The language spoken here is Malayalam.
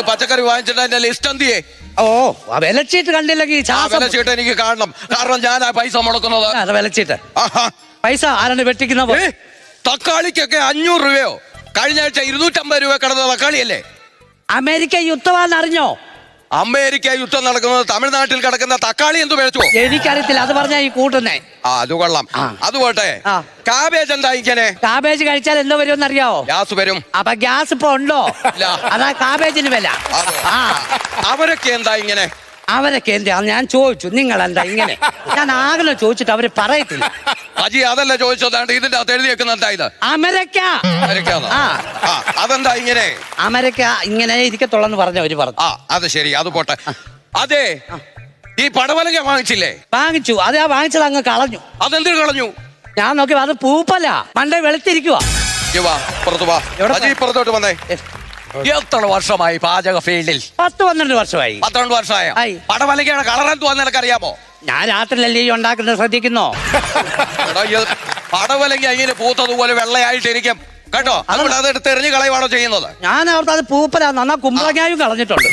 പച്ചക്കറി വാങ്ങിച്ചിട്ട് അതിന്റെ ലിസ്റ്റ് എന്തിയേ? ഓ വിലച്ചീട്ട് കണ്ടില്ലെങ്കിൽ വിലച്ചീട്ട് എനിക്ക് കാണണം. കാരണം ഞാൻ ആ പൈസ മുടക്കുന്നത്. വിലച്ചീട്ട് പൈസ ആരാണ് വെട്ടിക്കുന്നത്? തക്കാളിക്കൊക്കെ 500 രൂപയോ? കഴിഞ്ഞ ആഴ്ച 250 രൂപ കിടന്ന തക്കാളിയല്ലേ? അമേരിക്ക യുദ്ധമാണെന്ന് അറിഞ്ഞോ? അമേരിക്ക യുദ്ധം നടക്കുന്നത് തമിഴ്നാട്ടിൽ കിടക്കുന്ന തക്കാളി എന്ത് മേടിച്ചോ? എനിക്കറിയത്തില്ല, അത് പറഞ്ഞാ ഈ കൂട്ടുന്നേ. അത് കൊള്ളാം. അത് പോട്ടെ. കാബേജ് എന്താ ഇങ്ങനെ? കാബേജ് കഴിച്ചാൽ എന്തോ വരുമെന്ന് അറിയാവോ? ഗ്യാസ് വരും. അപ്പൊ ഗ്യാസ് ഇപ്പൊ ഉണ്ടോ? അതാ കാബേജിന് വില. അവരൊക്കെ എന്താ ഇങ്ങനെ? അവരൊക്കെ എന്താ ഞാൻ ചോദിച്ചു, നിങ്ങൾ എന്താ ഇങ്ങനെ? ഞാൻ ആകെ ചോദിച്ചിട്ട് അവര് പറയത്തില്ല. അജി അതല്ല ചോദിച്ചതാണ്ട് ഇതിന്റെ അകത്ത് എഴുതി വെക്കുന്ന എന്താ ഇത്? അമേരിക്ക. അതെന്താ ഇങ്ങനെ? അമേരിക്ക ഇങ്ങനെ ഇരിക്കത്തുള്ളെന്ന് പറഞ്ഞവര് പറഞ്ഞു. അത് ശരി, അത് പോട്ടെ. അതെ, ഈ പടവലങ്ങ വാങ്ങിച്ചില്ലേ? വാങ്ങിച്ചു. അത് ഞാൻ വാങ്ങിച്ചത് അങ്ങ് കളഞ്ഞു. അതെന്തിനു കളഞ്ഞു? ഞാൻ നോക്കി അത് പൂപ്പല്ല, മണ്ടേ വെളുത്തിരിക്കുവാ. പുറത്തോട്ട് വന്നേ. എത്ര വർഷമായി പാചക ഫീൽഡിൽ? 10-12 വർഷമായി. 12 വർഷമായ പടവലങ്ങയുടെ കളർ എന്തുവാന്ന് നിനക്കറിയാമോ? ഞാൻ രാത്രിയിലല്ലേ ഈ ഉണ്ടാക്കുന്നത്, ശ്രദ്ധിക്കുന്നോ? പടവലങ്ങ ഇങ്ങനെ പൂത്തതുപോലെ വെള്ളയായിട്ടിരിക്കും കേട്ടോ. അതുകൊണ്ട് അതെടുത്ത് എറിഞ്ഞ് കളയുവാണോ ചെയ്യുന്നത്? ഞാൻ അവിടുത്തെ അത് പൂപ്പലാ. നന്നാ കുമ്പളങ്ങായും കളഞ്ഞിട്ടുണ്ട്.